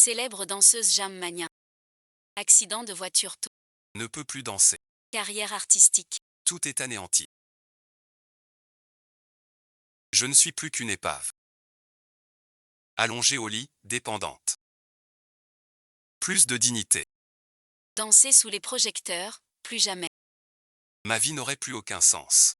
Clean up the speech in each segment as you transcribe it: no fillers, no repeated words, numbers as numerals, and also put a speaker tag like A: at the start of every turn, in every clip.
A: Célèbre danseuse Jam Mania. Accident de voiture tôt.
B: Ne peut plus danser.
A: Carrière artistique.
B: Tout est anéanti. Je ne suis plus qu'une épave. Allongée au lit, dépendante. Plus de dignité.
A: Danser sous les projecteurs, plus jamais.
B: Ma vie n'aurait plus aucun sens.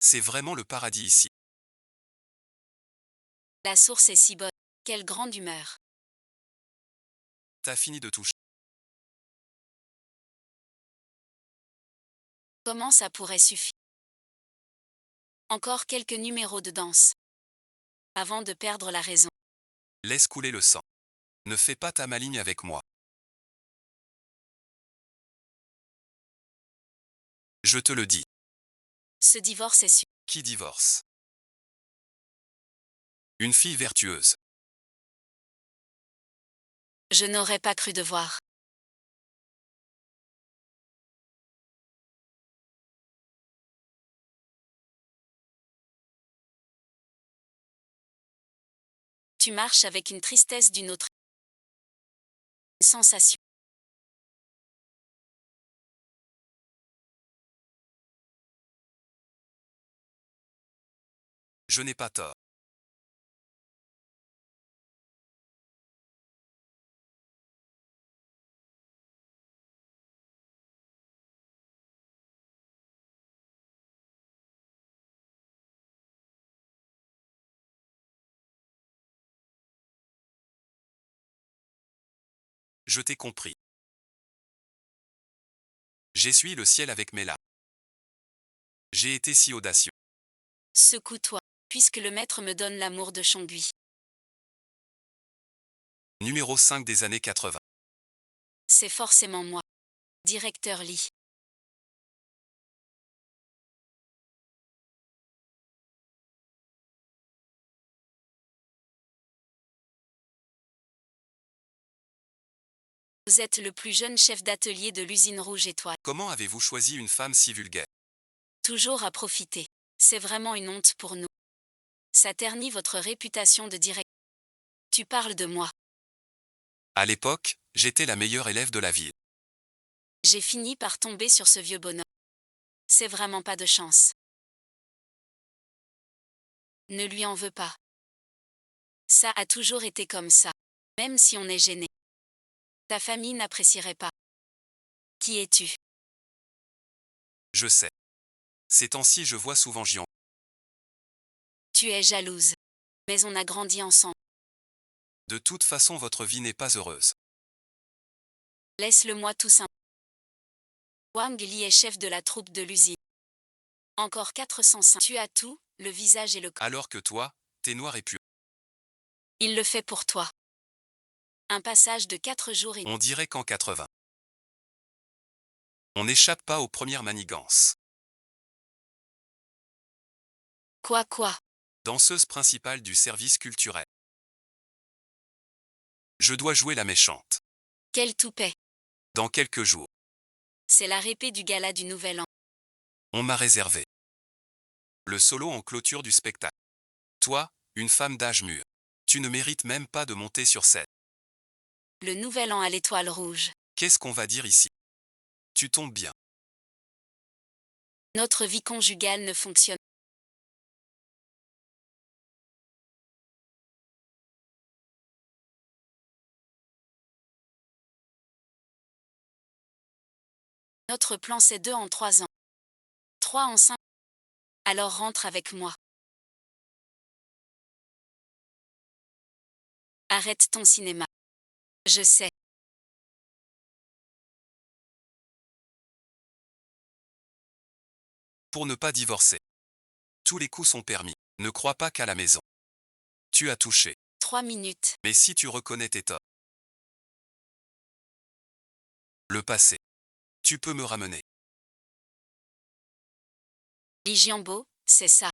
B: C'est vraiment le paradis ici.
A: La source est si bonne. Quelle grande humeur.
B: T'as fini de toucher.
A: Comment ça pourrait suffire? Encore quelques numéros de danse. Avant de perdre la raison.
B: Laisse couler le sang. Ne fais pas ta maligne avec moi. Je te le dis.
A: Ce divorce est sûr.
B: Qui divorce? Une fille vertueuse.
A: Je n'aurais pas cru devoir. Tu marches avec une tristesse d'une autre sensation.
B: Je n'ai pas tort. Je t'ai compris. J'essuie le ciel avec mes larmes. J'ai été si audacieux.
A: Secoue-toi, puisque le maître me donne l'amour de Chongui.
B: Numéro 5 des années 80.
A: C'est forcément moi. Directeur Lee. Vous êtes le plus jeune chef d'atelier de l'usine Rouge Étoile.
B: Comment avez-vous choisi une femme si vulgaire?
A: Toujours à profiter. C'est vraiment une honte pour nous. Ça ternit votre réputation de directeur. Tu parles de moi.
B: À l'époque, j'étais la meilleure élève de la ville.
A: J'ai fini par tomber sur ce vieux bonhomme. C'est vraiment pas de chance. Ne lui en veux pas. Ça a toujours été comme ça. Même si on est gêné. Ta famille n'apprécierait pas. Qui es-tu?
B: Je sais. Ces temps-ci, je vois souvent Gian.
A: Tu es jalouse. Mais on a grandi ensemble.
B: De toute façon, votre vie n'est pas heureuse.
A: Laisse-le-moi tout simple. Wang Li est chef de la troupe de l'usine. Encore 405. Tu as tout, le visage et le corps.
B: Alors que toi, t'es noir et pur.
A: Il le fait pour toi. Un passage de 4 jours et...
B: On dirait qu'en 80. On n'échappe pas aux premières manigances.
A: Quoi?
B: Danseuse principale du service culturel. Je dois jouer la méchante.
A: Quel toupet.
B: Dans quelques jours.
A: C'est la répée du gala du Nouvel An.
B: On m'a réservé le solo en clôture du spectacle. Toi, une femme d'âge mûr. Tu ne mérites même pas de monter sur scène.
A: Le Nouvel An à l'étoile rouge.
B: Qu'est-ce qu'on va dire ici? Tu tombes bien.
A: Notre vie conjugale ne fonctionne. Notre plan c'est 2 en 3 ans. 3 en 5. Alors rentre avec moi. Arrête ton cinéma. Je sais.
B: Pour ne pas divorcer. Tous les coups sont permis. Ne crois pas qu'à la maison. Tu as touché.
A: 3 minutes.
B: Mais si tu reconnais tes torts. Le passé. Tu peux me ramener.
A: Ligiambo, c'est ça.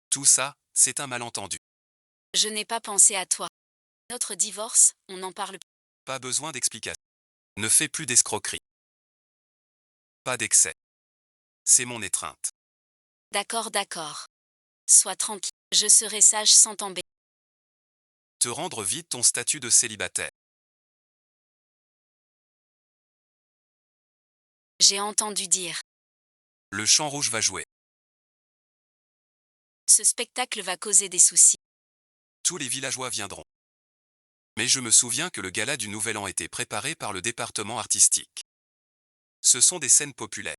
B: Tout ça, c'est un malentendu.
A: Je n'ai pas pensé à toi. Notre divorce, on n'en parle plus.
B: Pas besoin d'explication. Ne fais plus d'escroquerie. Pas d'excès. C'est mon étreinte.
A: D'accord, d'accord. Sois tranquille. Je serai sage sans t'embêter.
B: Te rendre vite ton statut de célibataire.
A: J'ai entendu dire.
B: Le champ rouge va jouer.
A: Ce spectacle va causer des soucis.
B: Tous les villageois viendront. Mais je me souviens que le gala du Nouvel An était préparé par le département artistique. Ce sont des scènes populaires.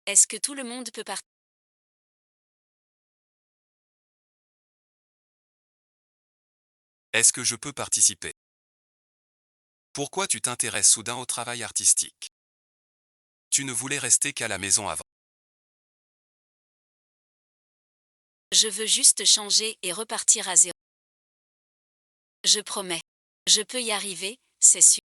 A: Est-ce que tout le monde peut partir?
B: Est-ce que je peux participer? Pourquoi tu t'intéresses soudain au travail artistique? Tu ne voulais rester qu'à la maison avant.
A: Je veux juste changer et repartir à zéro. Je promets. Je peux y arriver, c'est sûr.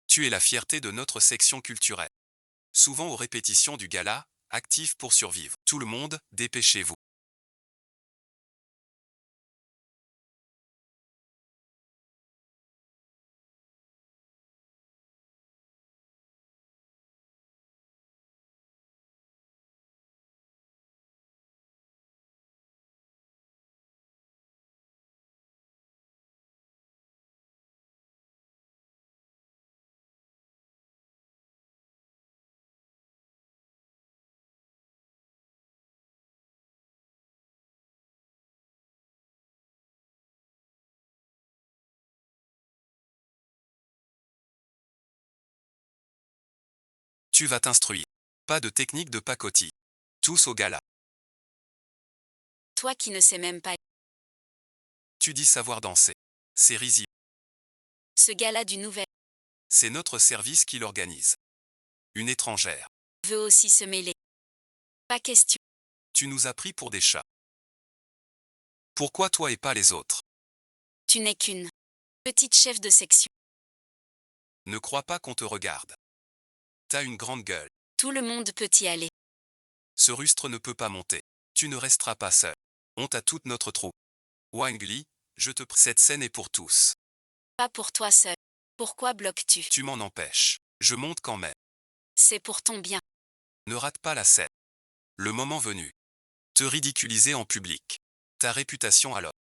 B: Tu es la fierté de notre section culturelle. Souvent aux répétitions du gala, actif pour survivre. Tout le monde, dépêchez-vous. Tu vas t'instruire. Pas de technique de pacotille. Tous au gala.
A: Toi qui ne sais même pas.
B: Tu dis savoir danser. C'est risible.
A: Ce gala du Nouvel
B: C'est notre service qui l'organise. Une étrangère.
A: veut aussi se mêler. Pas question.
B: Tu nous as pris pour des chats. Pourquoi toi et pas les autres?
A: Tu n'es qu'une petite chef de section.
B: Ne crois pas qu'on te regarde. T'as une grande gueule.
A: Tout le monde peut y aller.
B: Ce rustre ne peut pas monter. Tu ne resteras pas seul. Honte à toute notre troupe. Wangli, je te prie. Cette scène est pour tous.
A: Pas pour toi seul. Pourquoi bloques-tu?
B: Tu m'en empêches. Je monte quand même.
A: C'est pour ton bien.
B: Ne rate pas la scène. Le moment venu. Te ridiculiser en public. Ta réputation alors.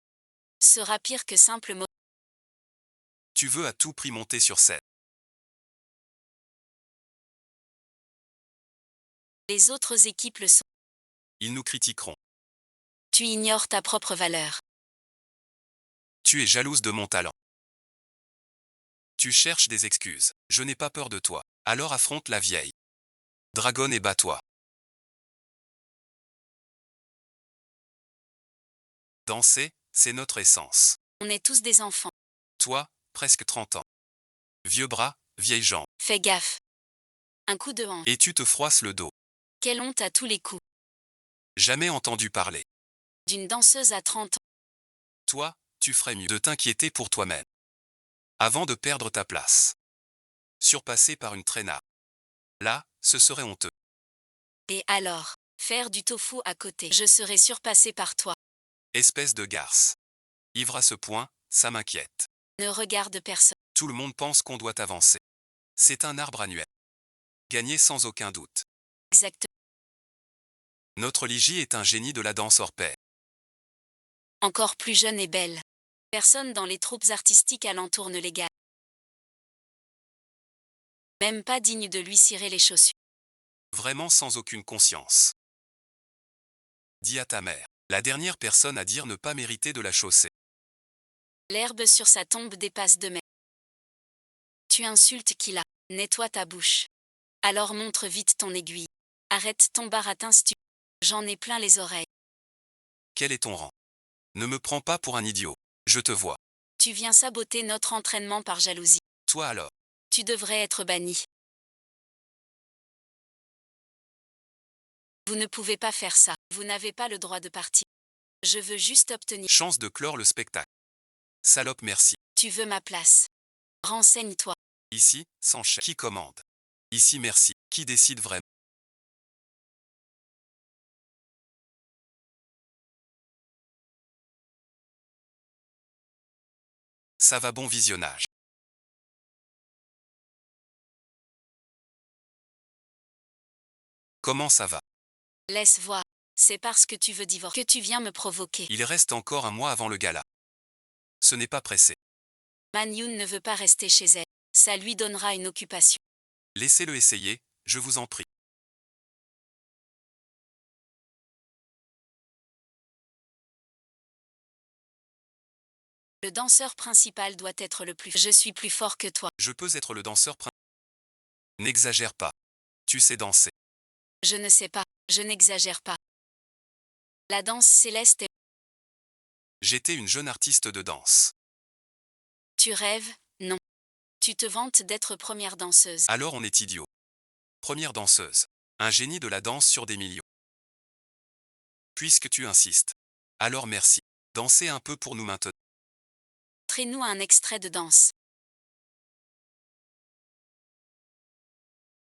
A: Sera pire que simple mot.
B: Tu veux à tout prix monter sur scène.
A: Les autres équipes le sont.
B: Ils nous critiqueront.
A: Tu ignores ta propre valeur.
B: Tu es jalouse de mon talent. Tu cherches des excuses. Je n'ai pas peur de toi. Alors affronte la vieille dragonne et bats-toi. Danser, c'est notre essence.
A: On est tous des enfants.
B: Toi, presque 30 ans. Vieux bras, vieille jambe.
A: Fais gaffe. Un coup de hanche.
B: Et tu te froisses le dos.
A: Quelle honte à tous les coups.
B: Jamais entendu parler.
A: D'une danseuse à 30 ans.
B: Toi, tu ferais mieux de t'inquiéter pour toi-même. Avant de perdre ta place. Surpassé par une traînarde. Là, ce serait honteux.
A: Et alors, faire du tofu à côté. Je serai surpassé par toi.
B: Espèce de garce. Ivre à ce point, ça m'inquiète.
A: Ne regarde personne.
B: Tout le monde pense qu'on doit avancer. C'est un arbre annuel. Gagner sans aucun doute.
A: Exact.
B: Notre Ligie est un génie de la danse hors pair.
A: Encore plus jeune et belle. Personne dans les troupes artistiques alentour ne l'égale. Même pas digne de lui cirer les chaussures.
B: Vraiment sans aucune conscience. Dis à ta mère. La dernière personne à dire ne pas mériter de la chausser.
A: L'herbe sur sa tombe dépasse de mètres. Tu insultes qui l'a. Nettoie ta bouche. Alors montre vite ton aiguille. Arrête ton baratin stupide. J'en ai plein les oreilles.
B: Quel est ton rang? Ne me prends pas pour un idiot. Je te vois.
A: Tu viens saboter notre entraînement par jalousie.
B: Toi alors.
A: Tu devrais être banni. Vous ne pouvez pas faire ça. Vous n'avez pas le droit de partir. Je veux juste obtenir.
B: Chance de clore le spectacle. Salope, merci.
A: Tu veux ma place. Renseigne-toi.
B: Ici, sans chef. Qui commande? Ici, merci. Qui décide vraiment? Ça va, bon visionnage. Comment ça va?
A: Laisse voir. C'est parce que tu veux divorcer que tu viens me provoquer.
B: Il reste encore un mois avant le gala. Ce n'est pas pressé.
A: Man Yoon ne veut pas rester chez elle. Ça lui donnera une occupation.
B: Laissez-le essayer, je vous en prie.
A: Le danseur principal doit être le plus. Je suis plus fort que toi.
B: Je peux être le danseur principal. N'exagère pas. Tu sais danser.
A: Je ne sais pas. Je n'exagère pas. La danse céleste est...
B: J'étais une jeune artiste de danse.
A: Tu rêves? Non. Tu te vantes d'être première danseuse.
B: Alors on est idiot. Première danseuse. Un génie de la danse sur des millions. Puisque tu insistes. Alors merci. Dansez un peu pour nous maintenant.
A: Montrez-nous un extrait de danse.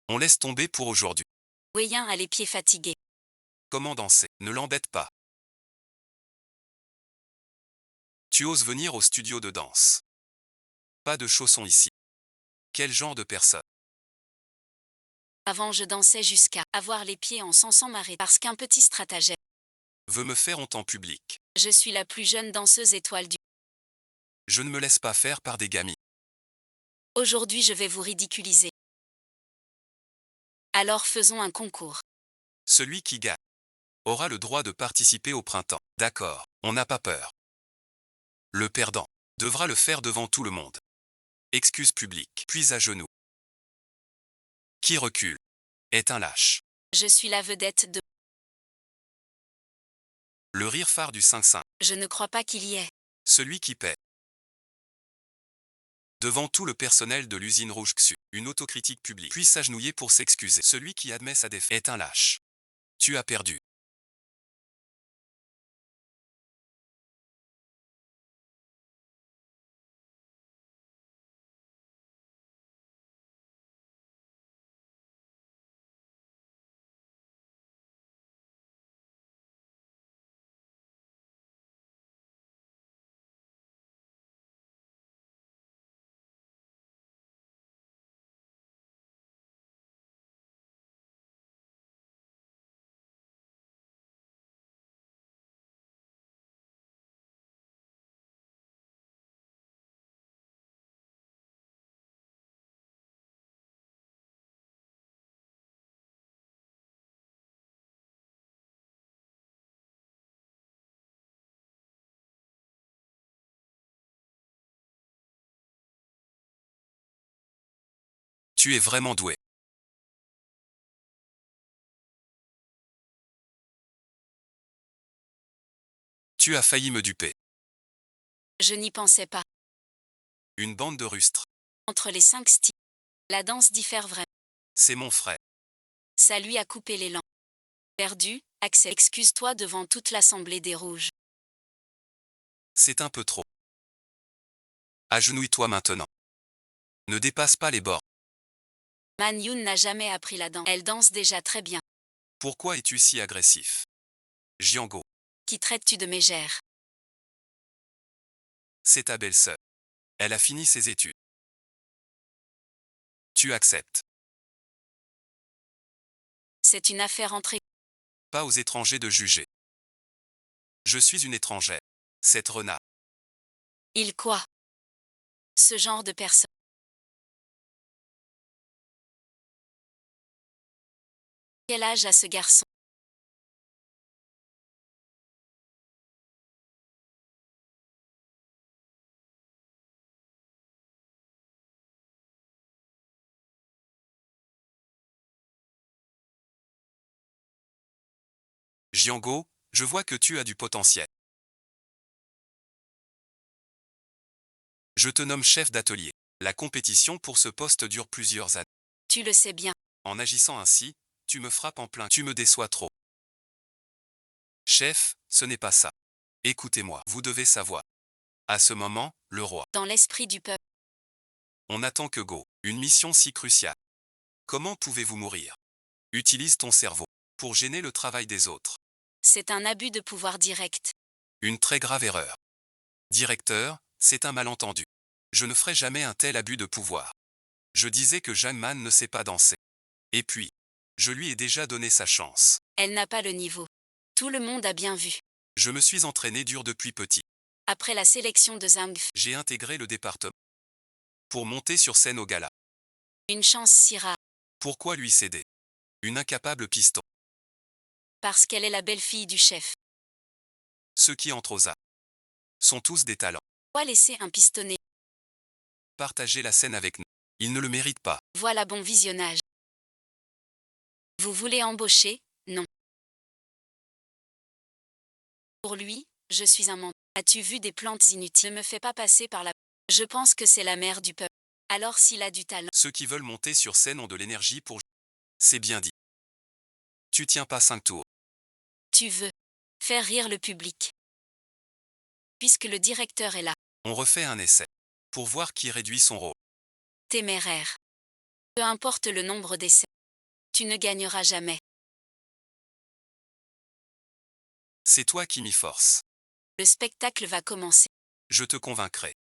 B: On laisse tomber pour aujourd'hui.
A: Wei-Yin a les pieds fatigués.
B: Comment danser? Ne l'embête pas. Tu oses venir au studio de danse. Pas de chaussons ici. Quel genre de personne?
A: Avant je dansais jusqu'à avoir les pieds en sang sans m'arrêter parce qu'un petit stratagème.
B: Veut me faire honte en public.
A: Je suis la plus jeune danseuse étoile du...
B: Je ne me laisse pas faire par des gamins.
A: Aujourd'hui je vais vous ridiculiser. Alors faisons un concours.
B: Celui qui gagne aura le droit de participer au printemps. D'accord, on n'a pas peur. Le perdant devra le faire devant tout le monde. Excuse publique, puis à genoux. Qui recule est un lâche.
A: Je suis la vedette de...
B: Le rire phare du 5-5.
A: Je ne crois pas qu'il y ait.
B: Celui qui paie. Devant tout le personnel de l'usine Rouge Xu, une autocritique publique, puis s'agenouiller pour s'excuser. Celui qui admet sa défaite est un lâche. Tu as perdu. Tu es vraiment doué. Tu as failli me duper.
A: Je n'y pensais pas.
B: Une bande de rustres.
A: Entre les 5 styles, la danse diffère vraiment.
B: C'est mon frère.
A: Ça lui a coupé l'élan. Perdu, Axel, excuse-toi devant toute l'assemblée des rouges.
B: C'est un peu trop. Agenouille-toi maintenant. Ne dépasse pas les bords.
A: Man Yoon n'a jamais appris la danse. Elle danse déjà très bien.
B: Pourquoi es-tu si agressif? Jiango,
A: Qui traites-tu de mégère?
B: c'est ta belle-sœur. Elle a fini ses études. Tu acceptes.
A: C'est une affaire entre...
B: Pas aux étrangers de juger. Je suis une étrangère. Cette renard.
A: Il quoi? Ce genre de personne. Quel âge a ce garçon?
B: Jiango, je vois que tu as du potentiel. Je te nomme chef d'atelier. La compétition pour ce poste dure plusieurs années.
A: Tu le sais bien.
B: En agissant ainsi, tu me frappes en plein. Tu me déçois trop. Chef, ce n'est pas ça. Écoutez-moi, vous devez savoir. À ce moment, le roi.
A: Dans l'esprit du peuple.
B: On attend que Go. Une mission si cruciale. Comment pouvez-vous mourir? Utilise ton cerveau. Pour gêner le travail des autres.
A: C'est un abus de pouvoir direct.
B: Une très grave erreur. Directeur, c'est un malentendu. Je ne ferai jamais un tel abus de pouvoir. Je disais que Jeanne Man ne sait pas danser. Et puis, je lui ai déjà donné sa chance.
A: Elle n'a pas le niveau. Tout le monde a bien vu.
B: Je me suis entraîné dur depuis petit.
A: Après la sélection de Zhangf,
B: J'ai intégré le département. Pour monter sur scène au gala.
A: une chance si rare.
B: Pourquoi lui céder? Une incapable piston.
A: Parce qu'elle est la belle-fille du chef.
B: Ceux qui entrent aux arts sont tous des talents.
A: Pourquoi laisser un pistonné?
B: Partagez la scène avec nous. Ils ne le méritent pas.
A: Voilà bon visionnage. Vous voulez embaucher? Non. Pour lui, je suis un menteur. As-tu vu des plantes inutiles? Ne me fais pas passer par la... Je pense que c'est la mère du peuple. Alors s'il a du talent,
B: Ceux qui veulent monter sur scène ont de l'énergie pour... C'est bien dit. Tu tiens pas 5 tours.
A: tu veux faire rire le public. Puisque le directeur est là.
B: On refait un essai. Pour voir qui réduit son rôle.
A: Téméraire. Peu importe le nombre d'essais. Tu ne gagneras jamais.
B: C'est toi qui m'y force.
A: Le spectacle va commencer.
B: Je te convaincrai.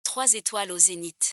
A: Trois étoiles au zénith.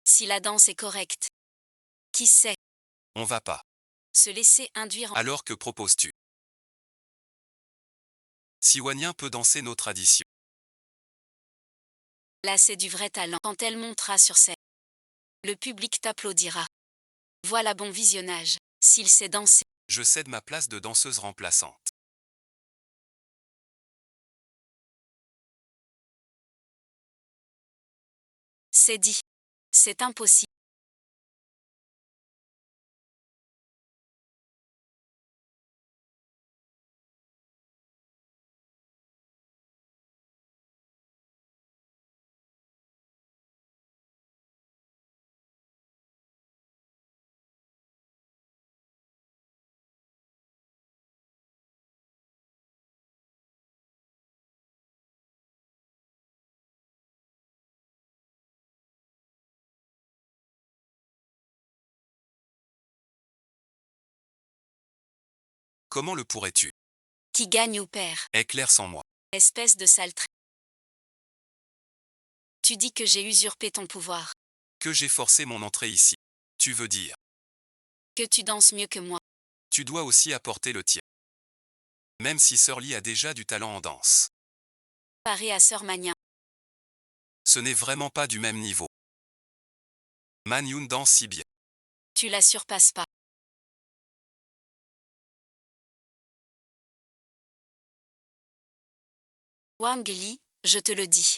A: Si la danse est correcte. Qui sait?
B: On va pas.
A: Se laisser induire en...
B: Alors que proposes-tu? Si Wanyan peut danser nos traditions.
A: Là c'est du vrai talent. Quand elle montera sur scène. Le public t'applaudira. Voilà bon visionnage. S'il sait danser.
B: Je cède ma place de danseuse remplaçante.
A: C'est dit. C'est impossible.
B: Comment le pourrais-tu?
A: Qui gagne ou perd?
B: Éclaire sans moi.
A: Espèce de sale trait. Tu dis que j'ai usurpé ton pouvoir.
B: Que j'ai forcé mon entrée ici. Tu veux dire.
A: Que tu danses mieux que moi.
B: Tu dois aussi apporter le tien. Même si Sir Lee a déjà du talent en danse.
A: Paré à Sœur Mania.
B: Ce n'est vraiment pas du même niveau. Man Yoon danse si bien.
A: Tu la surpasses pas. Wang Li, je te le dis.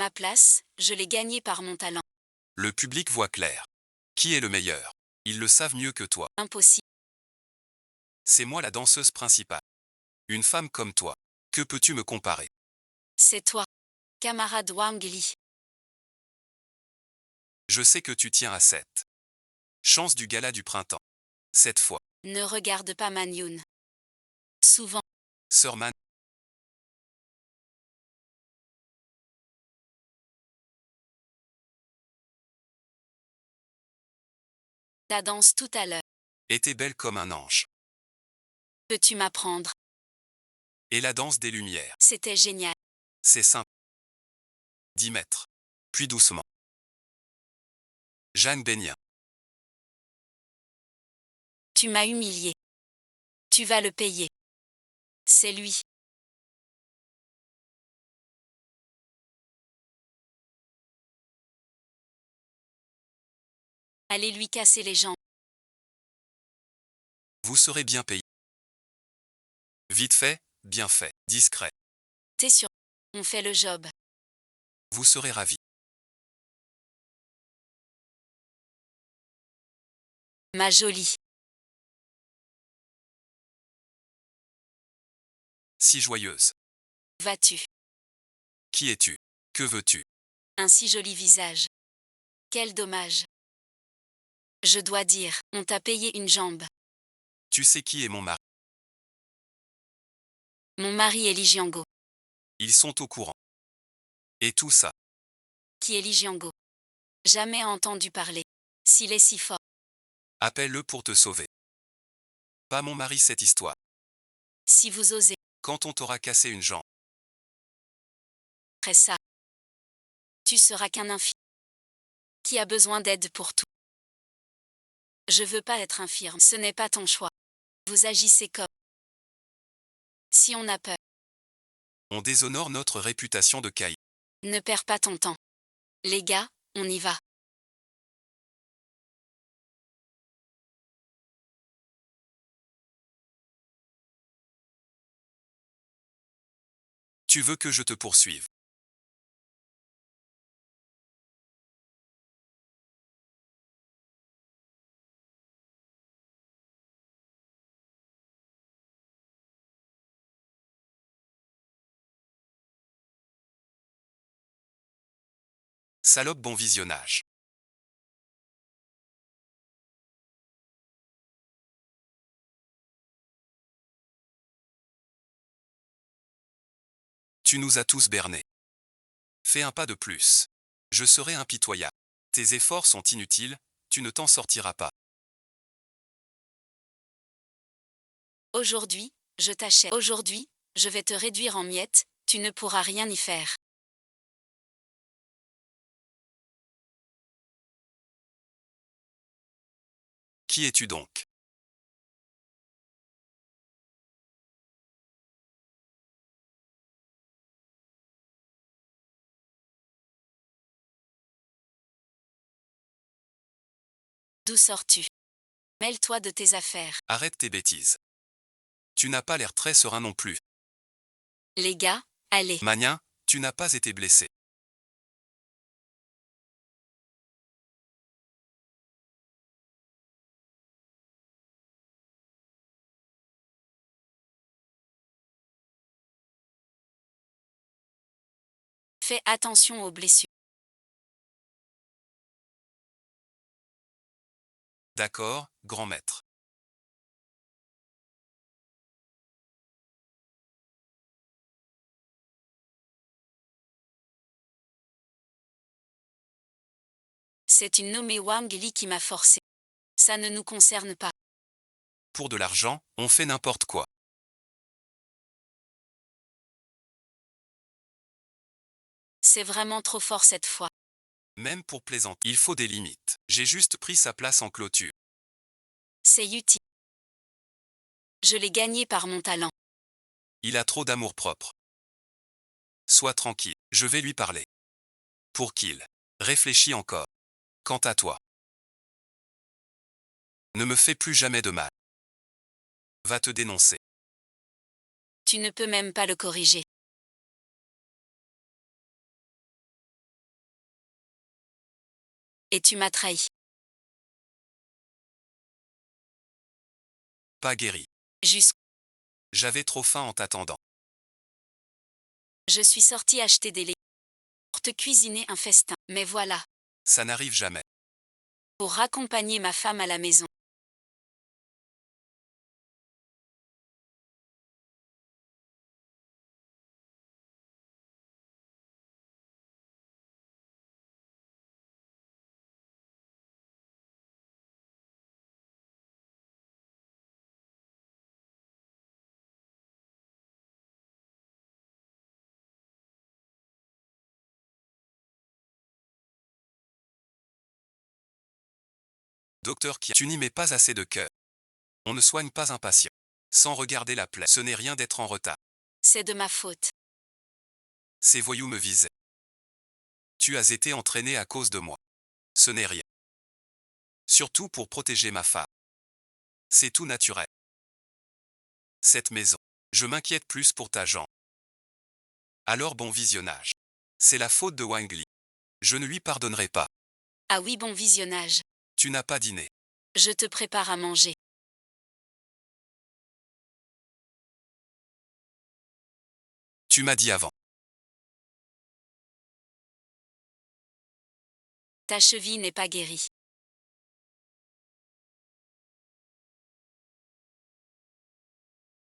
A: Ma place, je l'ai gagnée par mon talent.
B: Le public voit clair. Qui est le meilleur? Ils le savent mieux que toi.
A: Impossible.
B: C'est moi la danseuse principale. Une femme comme toi. Que peux-tu me comparer?
A: C'est toi, camarade Wang Li.
B: Je sais que tu tiens à cette chance du gala du printemps. Cette fois,
A: Ne regarde pas Man Yun. Souvent,
B: Sir Man,
A: ta danse tout à l'heure.
B: était belle comme un ange.
A: Peux-tu m'apprendre?
B: Et la danse des lumières.
A: C'était génial.
B: C'est simple. 10 mètres. Puis doucement. Jeanne Bénien.
A: Tu m'as humilié. Tu vas le payer. C'est lui. Allez lui casser les jambes.
B: Vous serez bien payé. Vite fait, bien fait, discret.
A: T'es sûr? On fait le job.
B: Vous serez ravi.
A: Ma jolie.
B: Si joyeuse.
A: Vas-tu?
B: Qui es-tu? Que veux-tu?
A: Un si joli visage. Quel dommage. Je dois dire, on t'a payé une jambe.
B: Tu sais qui est mon mari?
A: Mon mari est Li Jiango.
B: Ils sont au courant. Et tout ça.
A: Qui est Li Jiango? Jamais entendu parler. S'il est si fort.
B: Appelle-le pour te sauver. Pas mon mari cette histoire.
A: Si vous osez,
B: Quand on t'aura cassé une jambe.
A: après ça. Tu seras qu'un infirme. Qui a besoin d'aide pour tout. Je veux pas être infirme. Ce n'est pas ton choix. Vous agissez comme. Si on a peur,
B: On déshonore notre réputation de caïd.
A: ne perds pas ton temps. Les gars, on y va.
B: Tu veux que je te poursuive. Salope, bon visionnage. Tu nous as tous bernés. Fais un pas de plus. Je serai impitoyable. Tes efforts sont inutiles, tu ne t'en sortiras pas.
A: Aujourd'hui, je t'achète. Aujourd'hui, je vais te réduire en miettes, tu ne pourras rien y faire.
B: Qui es-tu donc?
A: D'où sors-tu? Mêle-toi de tes affaires.
B: Arrête tes bêtises. Tu n'as pas l'air très serein non plus.
A: Les gars, allez.
B: Magnin, tu n'as pas été blessé.
A: Fais attention aux blessures.
B: D'accord, grand maître.
A: C'est une nommée Wang Li qui m'a forcé. Ça ne nous concerne pas.
B: Pour de l'argent, on fait n'importe quoi.
A: C'est vraiment trop fort cette fois.
B: Même pour plaisanter, il faut des limites. J'ai juste pris sa place en clôture.
A: C'est utile. Je l'ai gagné par mon talent.
B: Il a trop d'amour-propre. Sois tranquille, je vais lui parler. Pour qu'il réfléchisse encore. Quant à toi, ne me fais plus jamais de mal. Va te dénoncer.
A: Tu ne peux même pas le corriger. Et tu m'as trahi.
B: Pas guéri.
A: Jusqu'où
B: J'avais trop faim en t'attendant.
A: je suis sortie acheter des légumes pour te cuisiner un festin. Mais voilà,
B: Ça n'arrive jamais.
A: pour raccompagner ma femme à la maison.
B: Docteur Kia, tu n'y mets pas assez de cœur. On ne soigne pas un patient sans regarder la plaie. Ce n'est rien d'être en retard.
A: C'est de ma faute.
B: Ces voyous me visaient. Tu as été entraîné à cause de moi. Ce n'est rien. Surtout pour protéger ma femme. C'est tout naturel. Cette maison. Je m'inquiète plus pour ta jambe. Alors bon visionnage. C'est la faute de Wang Li. Je ne lui pardonnerai pas.
A: Ah oui, bon visionnage.
B: Tu n'as pas dîné.
A: Je te prépare à manger.
B: Tu m'as dit avant.
A: Ta cheville n'est pas guérie.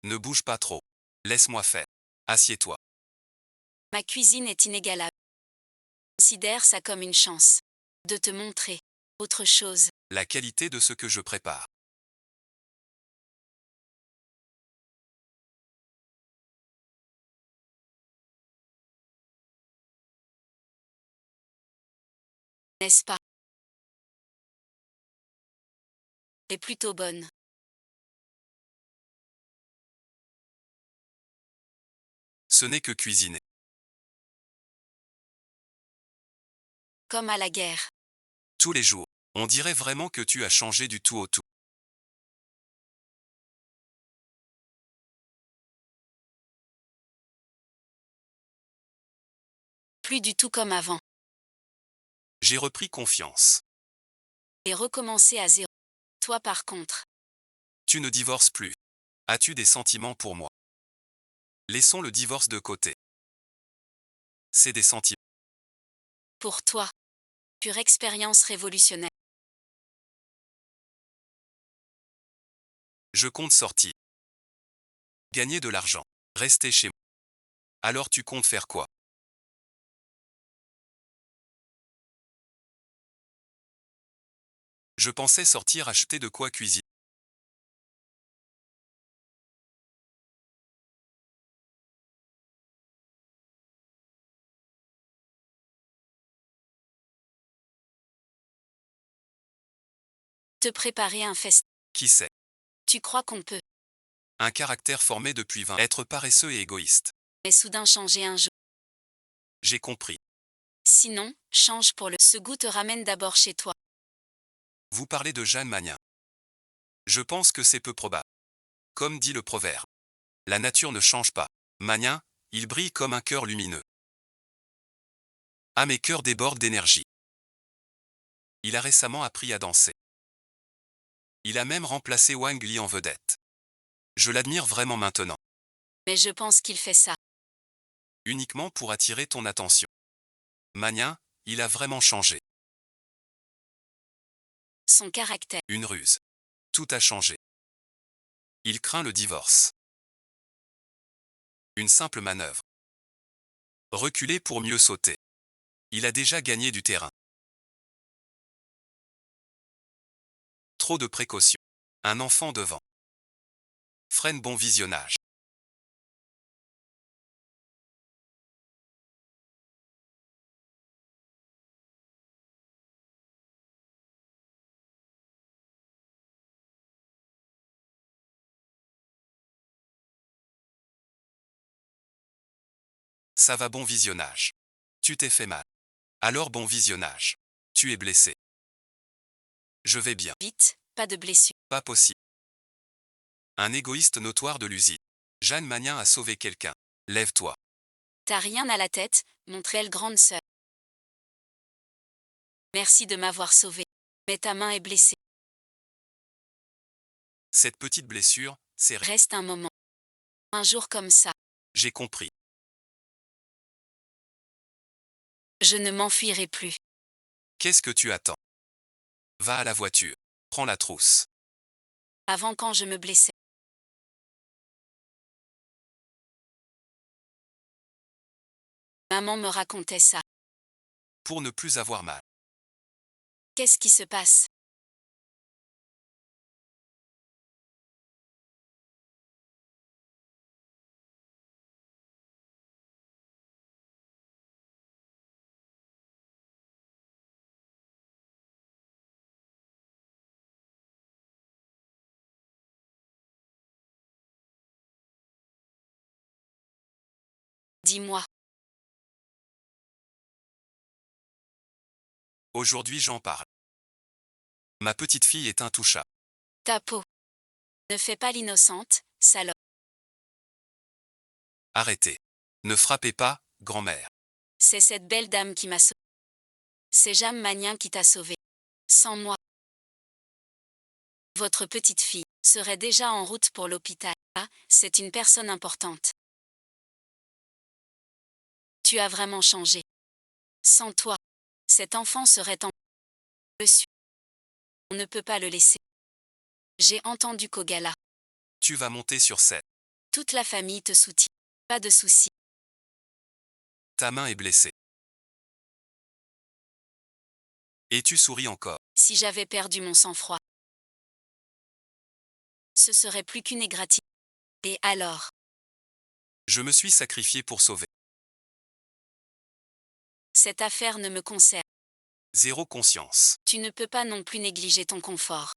B: Ne bouge pas trop. Laisse-moi faire. Assieds-toi.
A: Ma cuisine est inégalable. Considère ça comme une chance. De te montrer autre chose.
B: La qualité de ce que je prépare.
A: N'est-ce pas? Est plutôt bonne.
B: Ce n'est que cuisiner.
A: Comme à la guerre.
B: Tous les jours. On dirait vraiment que tu as changé du tout au tout.
A: Plus du tout comme avant.
B: J'ai repris confiance.
A: Et recommencer à zéro. Toi par contre.
B: Tu ne divorces plus. As-tu des sentiments pour moi? Laissons le divorce de côté. C'est des sentiments.
A: Pour toi. Pure expérience révolutionnaire.
B: Je compte sortir. Gagner de l'argent. Rester chez moi. Alors tu comptes faire quoi? Je pensais sortir acheter de quoi cuisiner.
A: Te préparer un festin.
B: Qui sait?
A: Tu crois qu'on peut.
B: Un caractère formé depuis 20 ans. Être paresseux et égoïste.
A: Mais soudain changer un jour.
B: J'ai compris.
A: Sinon, change pour le. Ce goût te ramène d'abord chez toi.
B: Vous parlez de Jeanne Magnin. Je pense que c'est peu probable. Comme dit le proverbe. La nature ne change pas. Magnin, il brille comme un cœur lumineux. Ah, mes cœurs débordent d'énergie. Il a récemment appris à danser. Il a même remplacé Wang Li en vedette. Je l'admire vraiment maintenant.
A: Mais je pense qu'il fait ça.
B: Uniquement pour attirer ton attention. Magnin, il a vraiment changé.
A: Son caractère.
B: Une ruse. Tout a changé. Il craint le divorce. Une simple manœuvre. Reculer pour mieux sauter. Il a déjà gagné du terrain. Trop de précautions. Un enfant devant. Freine bon visionnage. Ça va bon visionnage. Tu t'es fait mal. Alors bon visionnage. Tu es blessé. Je vais bien.
A: Vite, pas de blessure.
B: Pas possible. Un égoïste notoire de l'usine. Jeanne Magnin a sauvé quelqu'un. Lève-toi.
A: T'as rien à la tête, mon très grande sœur. Merci de m'avoir sauvé. Mais ta main est blessée.
B: Cette petite blessure, c'est...
A: Reste un moment. Un jour comme ça,
B: J'ai compris.
A: je ne m'enfuirai plus.
B: Qu'est-ce que tu attends? Va à la voiture. Prends la trousse.
A: Avant quand je me blessais. Maman me racontait ça.
B: Pour ne plus avoir mal.
A: Qu'est-ce qui se passe? Dis-moi.
B: Aujourd'hui j'en parle. Ma petite fille est intouchable.
A: Ta peau. Ne fais pas l'innocente, salope.
B: Arrêtez. Ne frappez pas, grand-mère.
A: C'est cette belle dame qui m'a sauvé. C'est Jam Magnin qui t'a sauvé. Sans moi, votre petite fille serait déjà en route pour l'hôpital. Ah, c'est une personne importante. Tu as vraiment changé. Sans toi, cet enfant serait en... Je suis. On ne peut pas le laisser. J'ai entendu qu'au gala,
B: Tu vas monter sur scène.
A: toute la famille te soutient. Pas de souci.
B: Ta main est blessée. Et tu souris encore.
A: Si j'avais perdu mon sang-froid, ce serait plus qu'une égratignure. Et alors,
B: Je me suis sacrifié pour sauver.
A: cette affaire ne me concerne.
B: Zéro conscience.
A: Tu ne peux pas non plus négliger ton confort.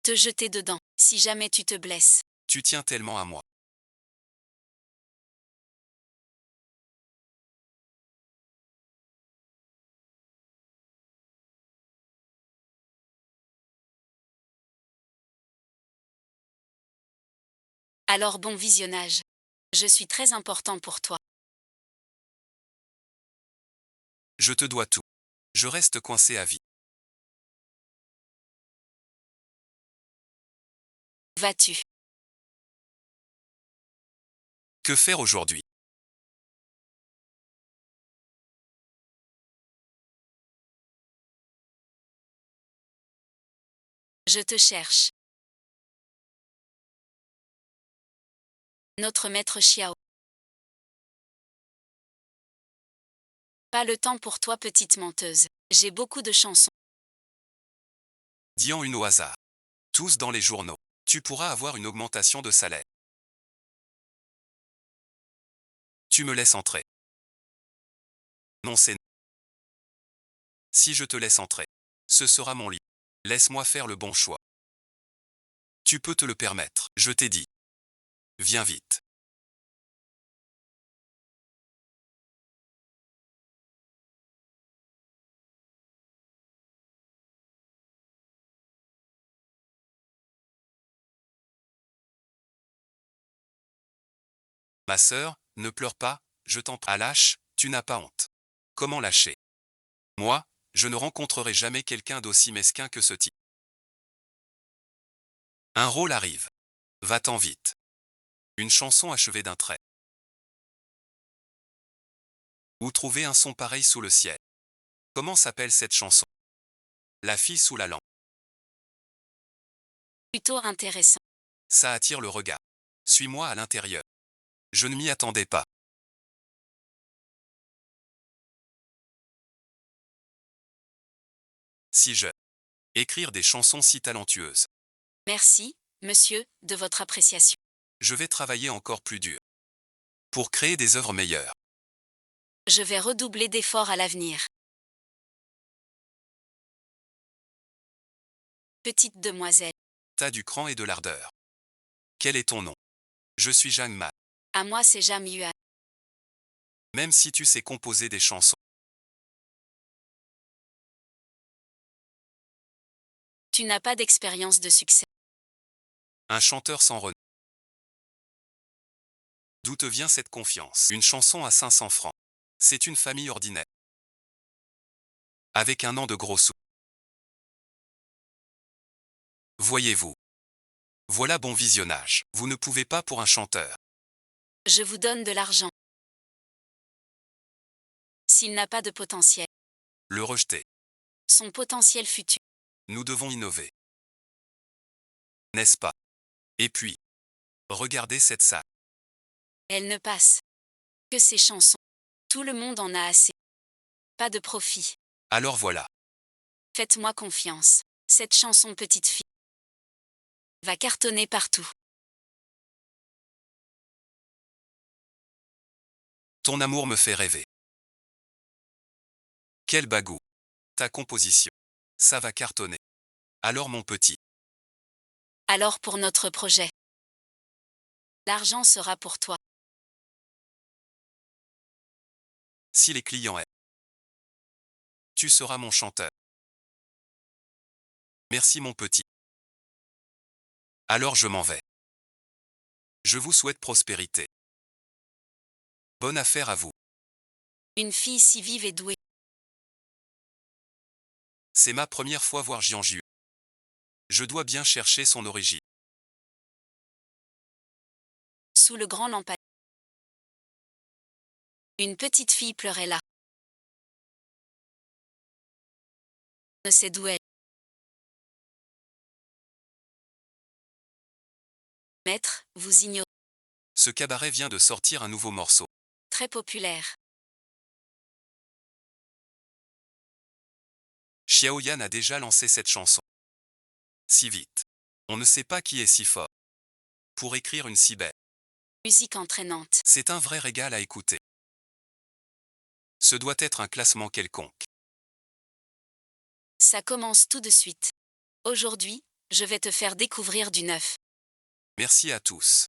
A: Te jeter dedans, si jamais tu te blesses.
B: Tu tiens tellement à moi.
A: Alors bon visionnage. Je suis très important pour toi.
B: Je te dois tout. Je reste coincé à vie.
A: Vas-tu?
B: Que faire aujourd'hui?
A: Je te cherche. Notre maître Xiao. Pas le temps pour toi, petite menteuse. J'ai beaucoup de chansons.
B: Dis-en une au hasard. Tous dans les journaux. Tu pourras avoir une augmentation de salaire. Tu me laisses entrer. Non, c'est non. Si je te laisse entrer, ce sera mon lit. Laisse-moi faire le bon choix. Tu peux te le permettre, je t'ai dit. Viens vite. Ma sœur, ne pleure pas, je t'en prie. Ah lâche, tu n'as pas honte. Comment lâcher? Moi, je ne rencontrerai jamais quelqu'un d'aussi mesquin que ce type. Un rôle arrive. Va-t'en vite. Une chanson achevée d'un trait. Où trouver un son pareil sous le ciel? Comment s'appelle cette chanson? La fille sous la lampe.
A: Plutôt intéressant.
B: Ça attire le regard. Suis-moi à l'intérieur. Je ne m'y attendais pas. Si je... Écrire des chansons si talentueuses.
A: Merci, monsieur, de votre appréciation.
B: Je vais travailler encore plus dur. Pour créer des œuvres meilleures.
A: Je vais redoubler d'efforts à l'avenir. Petite demoiselle.
B: T'as du cran et de l'ardeur. Quel est ton nom? Je suis Jeanne Ma.
A: À moi c'est Jam Yuan.
B: Même si tu sais composer des chansons.
A: Tu n'as pas d'expérience de succès.
B: Un chanteur sans renom. D'où te vient cette confiance? Une chanson à 500 francs. C'est une famille ordinaire. Avec un an de gros sous. Voyez-vous. Voilà bon visionnage. Vous ne pouvez pas pour un chanteur.
A: Je vous donne de l'argent. S'il n'a pas de potentiel.
B: Le rejeter.
A: Son potentiel futur.
B: Nous devons innover. N'est-ce pas? Et puis, regardez cette salle.
A: Elle ne passe. Que ces chansons. Tout le monde en a assez. Pas de profit.
B: Alors voilà.
A: Faites-moi confiance. Cette chanson petite fille va cartonner partout.
B: Ton amour me fait rêver. Quel bagou. Ta composition. Ça va cartonner. Alors mon petit.
A: Alors pour notre projet. L'argent sera pour toi.
B: Si les clients aiment. Tu seras mon chanteur. Merci mon petit. Alors je m'en vais. Je vous souhaite prospérité. Bonne affaire à vous.
A: Une fille si vive et douée.
B: C'est ma première fois voir Jianju. Je dois bien chercher son origine.
A: Sous le grand lampadaire. Une petite fille pleurait là. Ne sait d'où elle. Maître, vous ignorez.
B: Ce cabaret vient de sortir un nouveau morceau.
A: Très populaire.
B: Xiaoyan a déjà lancé cette chanson. Si vite. On ne sait pas qui est si fort. Pour écrire une si belle.
A: Musique entraînante.
B: C'est un vrai régal à écouter. Ce doit être un classement quelconque.
A: Ça commence tout de suite. Aujourd'hui, je vais te faire découvrir du neuf.
B: Merci à tous.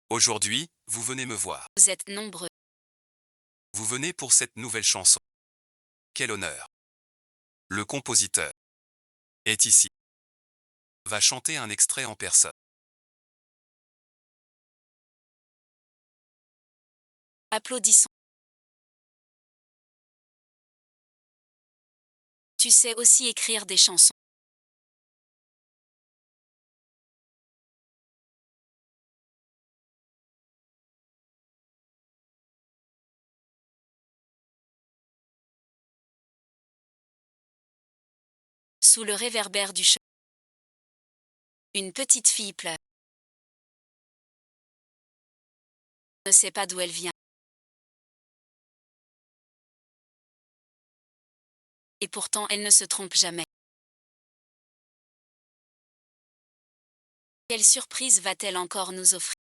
B: Aujourd'hui, vous venez me voir.
A: Vous êtes nombreux.
B: Vous venez pour cette nouvelle chanson. Quel honneur. Le compositeur est ici. Va chanter un extrait en personne.
A: Applaudissons. Tu sais aussi écrire des chansons. Sous le réverbère du chant. Une petite fille pleure. Ne sait pas d'où elle vient. Et pourtant elle ne se trompe jamais. Quelle surprise va-t-elle encore nous offrir?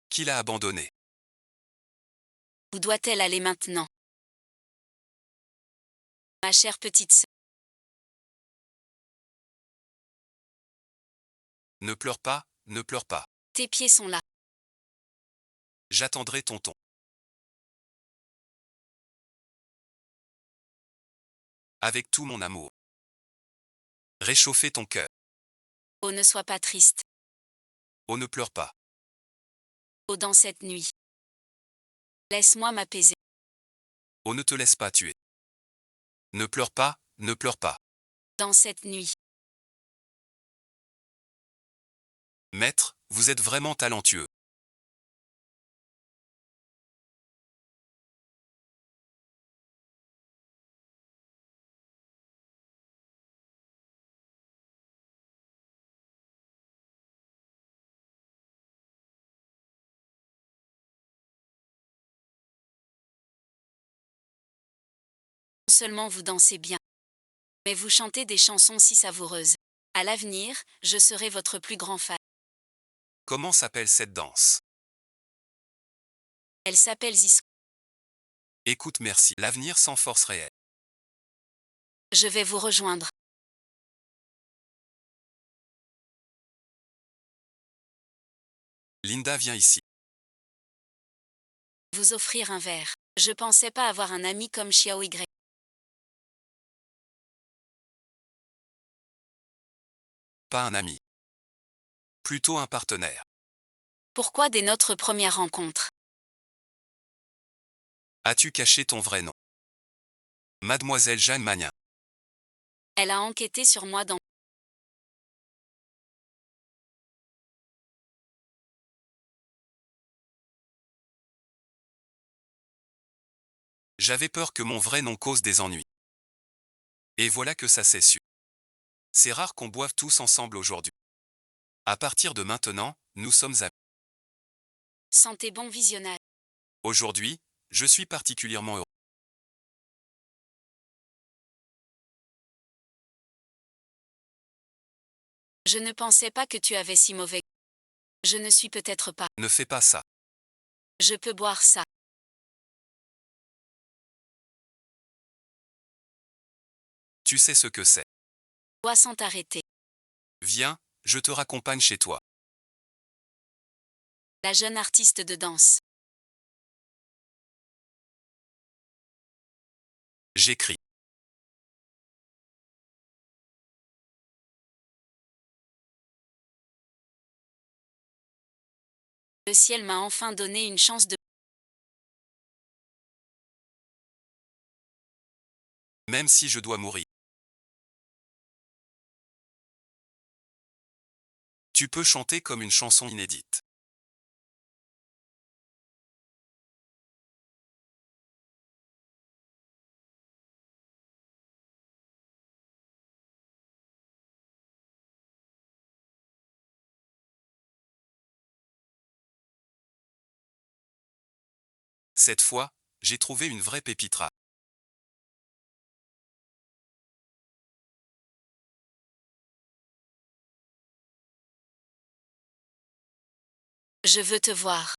B: Qui l'a abandonné?
A: Où doit-elle aller maintenant? Ma chère petite sœur.
B: Ne pleure pas, ne pleure pas.
A: Tes pieds sont là.
B: J'attendrai tonton. Avec tout mon amour. Réchauffer ton cœur.
A: Oh, ne sois pas triste.
B: Oh, ne pleure pas.
A: Oh, dans cette nuit. Laisse-moi m'apaiser.
B: Oh, ne te laisse pas tuer. Ne pleure pas, ne pleure pas.
A: Dans cette nuit.
B: Maître, vous êtes vraiment talentueux.
A: Non seulement vous dansez bien, mais vous chantez des chansons si savoureuses. À l'avenir, je serai votre plus grand fan.
B: Comment s'appelle cette danse?
A: Elle s'appelle Zisco.
B: Écoute, merci. L'avenir sans force réelle.
A: Je vais vous rejoindre.
B: Linda, viens ici.
A: Vous offrir un verre. Je pensais pas avoir un ami comme Xiao Y.
B: Pas un ami. Plutôt un partenaire.
A: Pourquoi dès notre première rencontre?
B: As-tu caché ton vrai nom? Mademoiselle Jeanne Magnin.
A: Elle a enquêté sur moi dans...
B: J'avais peur que mon vrai nom cause des ennuis. Et voilà que ça s'est su. C'est rare qu'on boive tous ensemble aujourd'hui. À partir de maintenant, nous sommes amis.
A: Sentez bon visionnage.
B: Aujourd'hui, je suis particulièrement heureux.
A: Je ne pensais pas que tu avais si mauvais. Je ne suis peut-être pas.
B: Ne fais pas ça.
A: Je peux boire ça.
B: Tu sais ce que c'est.
A: Bois sans t'arrêter.
B: Viens, je te raccompagne chez toi.
A: La jeune artiste de danse.
B: J'écris.
A: Le ciel m'a enfin donné une chance de...
B: Même si je dois mourir. Tu peux chanter comme une chanson inédite. Cette fois, j'ai trouvé une vraie pépite rare.
A: Je veux te voir.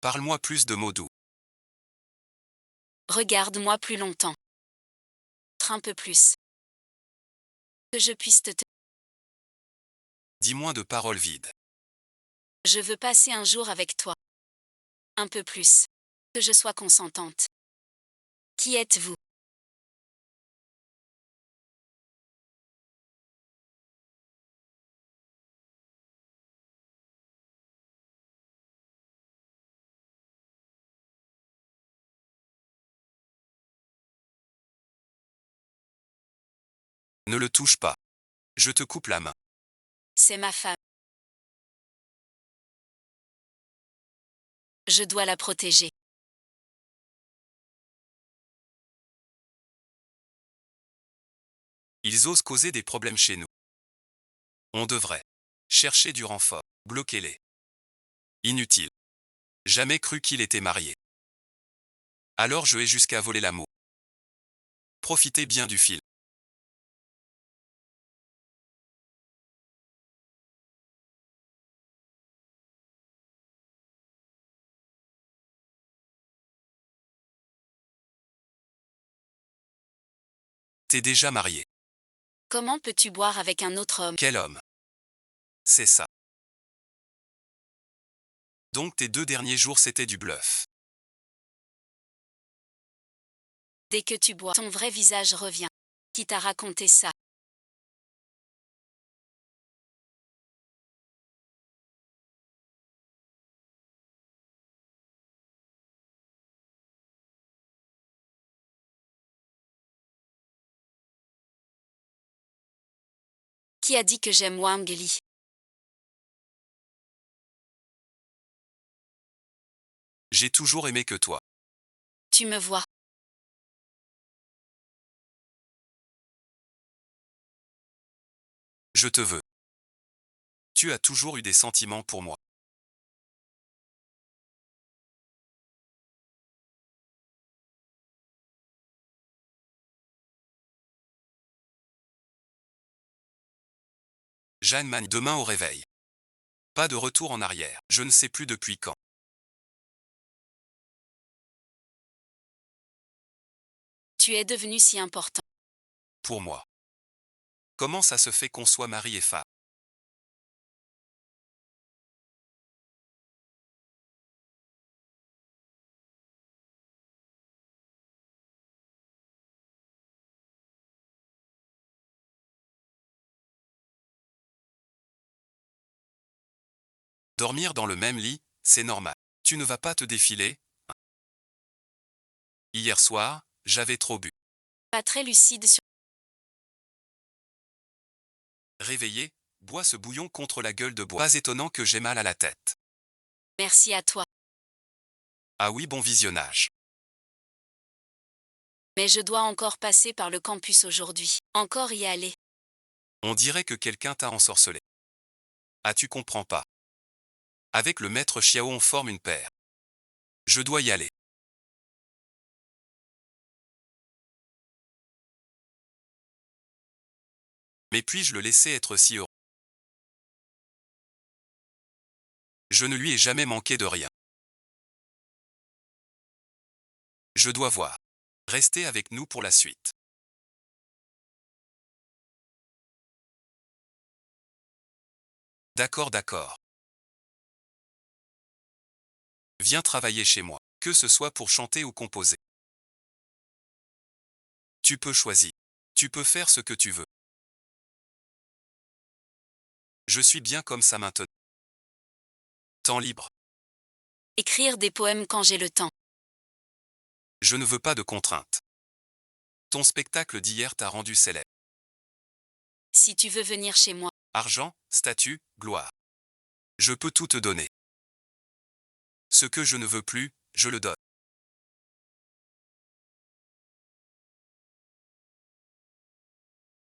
B: Parle-moi plus de mots doux.
A: Regarde-moi plus longtemps. Un peu plus. Que je puisse te...
B: Dis moins de paroles vides.
A: Je veux passer un jour avec toi. Un peu plus. Que je sois consentante. Qui êtes-vous?
B: Ne le touche pas. Je te coupe la main.
A: C'est ma femme. Je dois la protéger.
B: Ils osent causer des problèmes chez nous. On devrait chercher du renfort. Bloquez-les. Inutile. Jamais cru qu'il était marié. Alors je vais jusqu'à voler l'amour. Profitez bien du fil. T'es déjà marié.
A: Comment peux-tu boire avec un autre homme?
B: Quel homme? C'est ça. Donc tes 2 derniers jours c'était du bluff.
A: Dès que tu bois, ton vrai visage revient. Qui t'a raconté ça? Qui a dit que j'aime Wang Li?
B: J'ai toujours aimé que toi.
A: Tu me vois.
B: Je te veux. Tu as toujours eu des sentiments pour moi. Jeanne Magne demain au réveil. Pas de retour en arrière. Je ne sais plus depuis quand.
A: Tu es devenu si important.
B: Pour moi. Comment ça se fait qu'on soit mari et femme? Dormir dans le même lit, c'est normal. Tu ne vas pas te défiler. Hier soir, j'avais trop bu.
A: Pas très lucide sur...
B: Réveillé, bois ce bouillon contre la gueule de bois. Pas étonnant que j'ai mal à la tête.
A: Merci à toi.
B: Ah oui, bon visionnage.
A: Mais je dois encore passer par le campus aujourd'hui. Encore y aller.
B: On dirait que quelqu'un t'a ensorcelé. Ah, tu comprends pas. Avec le maître Xiao, on forme une paire. Je dois y aller. Mais puis-je le laisser être si heureux? Je ne lui ai jamais manqué de rien. Je dois voir. Restez avec nous pour la suite. D'accord, d'accord. Viens travailler chez moi, que ce soit pour chanter ou composer. Tu peux choisir. Tu peux faire ce que tu veux. Je suis bien comme ça maintenant. Temps libre.
A: Écrire des poèmes quand j'ai le temps.
B: Je ne veux pas de contraintes. Ton spectacle d'hier t'a rendu célèbre.
A: Si tu veux venir chez moi.
B: Argent, statut, gloire. Je peux tout te donner. Ce que je ne veux plus, je le donne.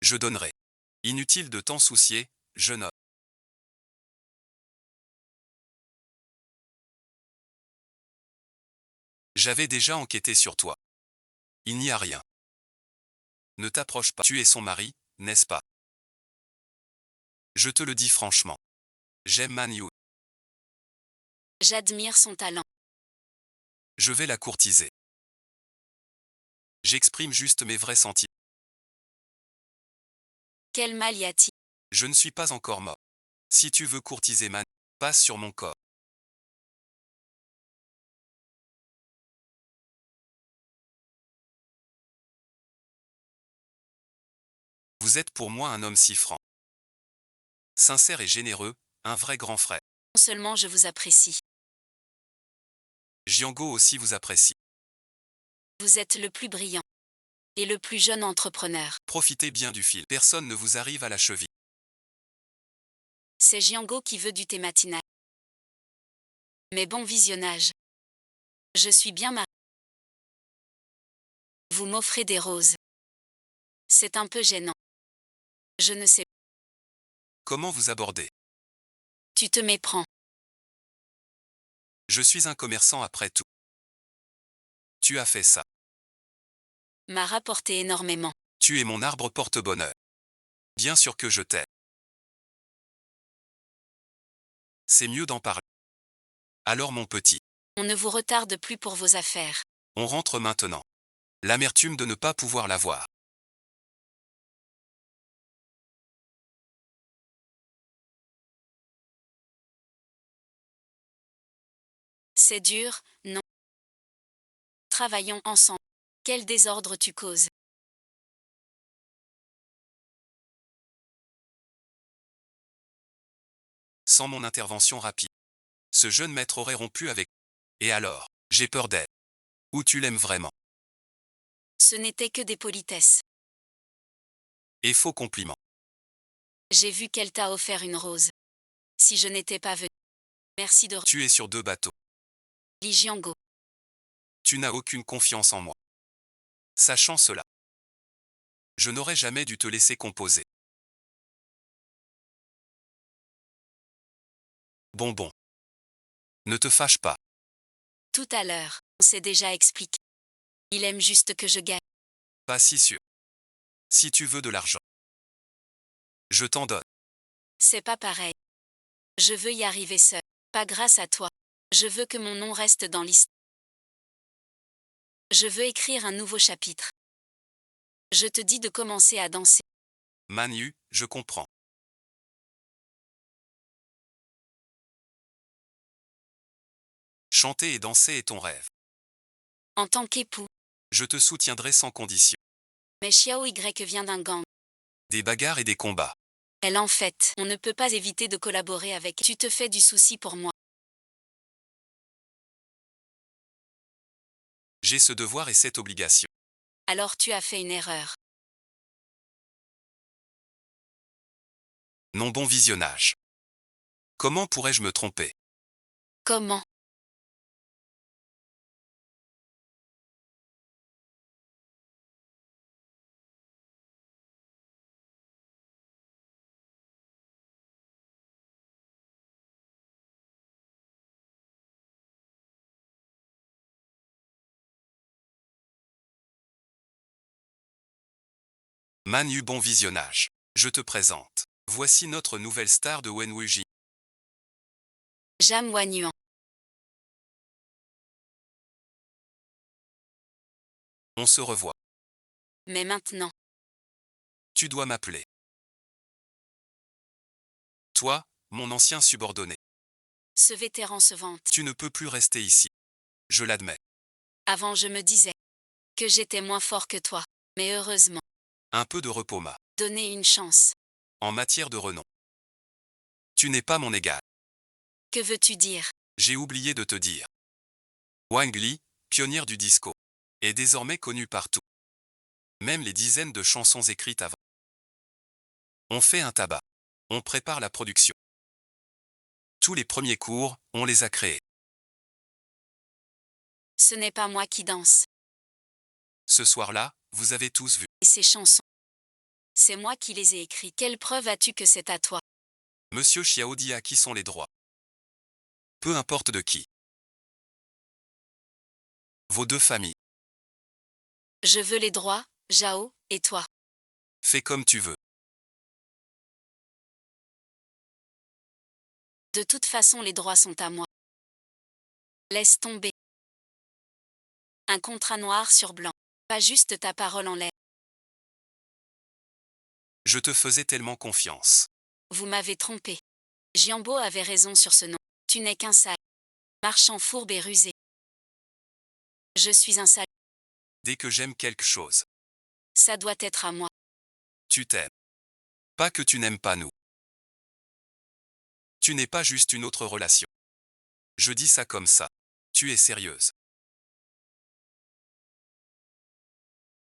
B: Je donnerai. Inutile de t'en soucier, jeune homme. J'avais déjà enquêté sur toi. Il n'y a rien. Ne t'approche pas. Tu es son mari, n'est-ce pas? Je te le dis franchement. J'aime Man Yu.
A: J'admire son talent.
B: Je vais la courtiser. J'exprime juste mes vrais sentiments.
A: Quel mal y a-t-il?
B: Je ne suis pas encore mort. Si tu veux courtiser Man, passe sur mon corps. Vous êtes pour moi un homme si franc. Sincère et généreux, un vrai grand frère.
A: Non seulement je vous apprécie.
B: Jiango aussi vous apprécie.
A: Vous êtes le plus brillant. Et le plus jeune entrepreneur.
B: Profitez bien du fil. Personne ne vous arrive à la cheville.
A: C'est Jiango qui veut du thé matinal. Mais bon visionnage. Je suis bien mariée. Vous m'offrez des roses. C'est un peu gênant. Je ne sais.
B: Comment vous abordez?
A: Tu te méprends.
B: Je suis un commerçant après tout. Tu as fait ça.
A: M'a rapporté énormément.
B: Tu es mon arbre porte-bonheur. Bien sûr que je t'aime. C'est mieux d'en parler. Alors mon petit,
A: On ne vous retarde plus pour vos affaires.
B: on rentre maintenant. L'amertume de ne pas pouvoir la voir.
A: C'est dur, non? Travaillons ensemble. Quel désordre tu causes.
B: Sans mon intervention rapide. Ce jeune maître aurait rompu avec. Et alors, j'ai peur d'elle. Ou tu l'aimes vraiment?
A: Ce n'était que des politesses.
B: Et faux compliment.
A: J'ai vu qu'elle t'a offert une rose. Si je n'étais pas venue. Merci de...
B: Tu es sur 2 bateaux.
A: Li Jiango.
B: Tu n'as aucune confiance en moi. Sachant cela, je n'aurais jamais dû te laisser composer. Bon. Ne te fâche pas.
A: Tout à l'heure, on s'est déjà expliqué. Il aime juste que je gagne.
B: Pas si sûr. Si tu veux de l'argent, je t'en donne.
A: C'est pas pareil. Je veux y arriver seul. Pas grâce à toi. Je veux que mon nom reste dans l'histoire. Je veux écrire un nouveau chapitre. Je te dis de commencer à danser.
B: Manu, je comprends. Chanter et danser est ton rêve.
A: En tant qu'époux.
B: Je te soutiendrai sans condition.
A: Mais Xiao Y vient d'un gang.
B: Des bagarres et des combats.
A: En fait, on ne peut pas éviter de collaborer avec. Tu te fais du souci pour moi.
B: J'ai ce devoir et cette obligation.
A: Alors tu as fait une erreur.
B: Non, bon visionnage. Comment pourrais-je me tromper?
A: Comment?
B: Manu, bon visionnage. Je te présente. Voici notre nouvelle star de Wenwuji.
A: Jam Wanyuan.
B: On se revoit.
A: Mais maintenant,
B: Tu dois m'appeler. Toi, mon ancien subordonné.
A: ce vétéran se vante.
B: Tu ne peux plus rester ici. Je l'admets.
A: Avant je me disais que j'étais moins fort que toi. Mais heureusement,
B: Un peu de repos m'a.
A: donné une chance.
B: En matière de renom. Tu n'es pas mon égal.
A: Que veux-tu dire?
B: J'ai oublié de te dire. Wang Li, pionnière du disco, est désormais connue partout. Même les dizaines de chansons écrites avant. On fait un tabac. On prépare la production. Tous les premiers cours, on les a créés.
A: Ce n'est pas moi qui danse.
B: Ce soir-là, vous avez tous vu.
A: Et ces chansons, c'est moi qui les ai écrites. Quelle preuve as-tu que c'est à toi?
B: Monsieur Xiao dit à qui sont les droits. Peu importe de qui. Vos deux familles.
A: Je veux les droits, Jao, et toi.
B: Fais comme tu veux.
A: De toute façon les droits sont à moi. Laisse tomber. Un contrat noir sur blanc. Pas juste ta parole en l'air.
B: Je te faisais tellement confiance.
A: Vous m'avez trompé. Jiambo avait raison sur ce nom. Tu n'es qu'un sale. Marchand fourbe et rusé. Je suis un sale.
B: Dès que j'aime quelque chose,
A: Ça doit être à moi.
B: tu t'aimes. Pas que tu n'aimes pas nous. Tu n'es pas juste une autre relation. Je dis ça comme ça. Tu es sérieuse.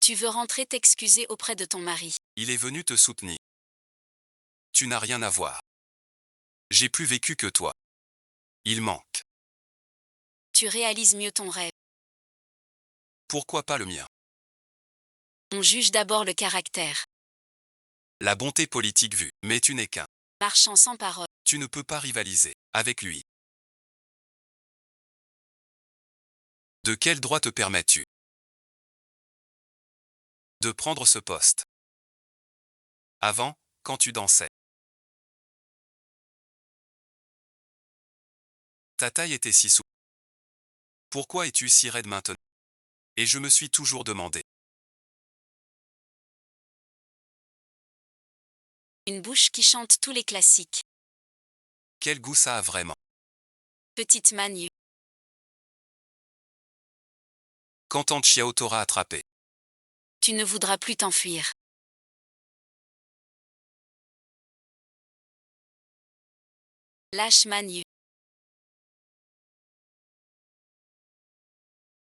A: Tu veux rentrer t'excuser auprès de ton mari.
B: Il est venu te soutenir. Tu n'as rien à voir. J'ai plus vécu que toi. Il manque.
A: Tu réalises mieux ton rêve.
B: Pourquoi pas le mien?
A: On juge d'abord le caractère.
B: La bonté politique vue. Mais tu n'es qu'un.
A: Marchand sans parole.
B: Tu ne peux pas rivaliser avec lui. De quel droit te permets-tu de prendre ce poste? Avant, quand tu dansais, ta taille était si souple. Pourquoi es-tu si raide maintenant? Et je me suis toujours demandé.
A: Une bouche qui chante tous les classiques.
B: Quel goût ça a vraiment?
A: Petite Manu.
B: Quand Tante Chiao t'aura attrapé,
A: Tu ne voudras plus t'enfuir. Lâche Manu.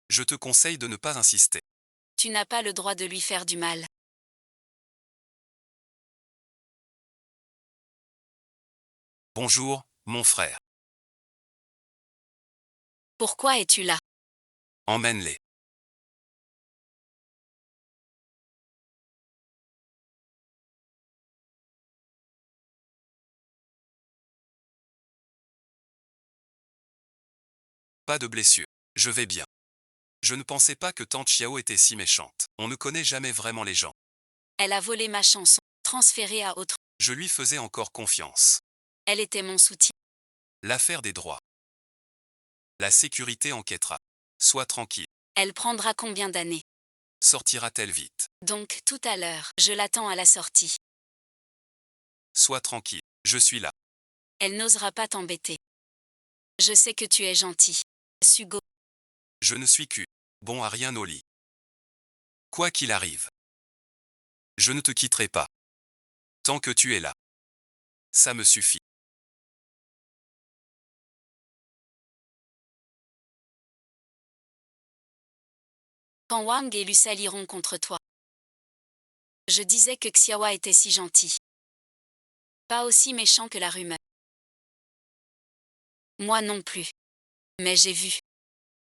B: je te conseille de ne pas insister.
A: Tu n'as pas le droit de lui faire du mal.
B: Bonjour, mon frère.
A: Pourquoi es-tu là?
B: Emmène-les. Pas de blessure. Je vais bien. Je ne pensais pas que Tante Chiao était si méchante. On ne connaît jamais vraiment les gens.
A: Elle a volé ma chanson, transférée à autre.
B: Je lui faisais encore confiance.
A: Elle était mon soutien.
B: L'affaire des droits. La sécurité enquêtera. Sois tranquille.
A: Elle prendra combien d'années?
B: Sortira-t-elle vite?
A: Donc, tout à l'heure, je l'attends à la sortie.
B: Sois tranquille. Je suis là.
A: Elle n'osera pas t'embêter. Je sais que tu es gentil. Sugo.
B: Je ne suis que bon à rien au lit. Quoi qu'il arrive, je ne te quitterai pas. Tant que tu es là. Ça me suffit.
A: Quand Wang et Lu s'allieront contre toi. Je disais que Xiaowa était si gentil. Pas aussi méchant que la rumeur. Moi non plus. Mais j'ai vu.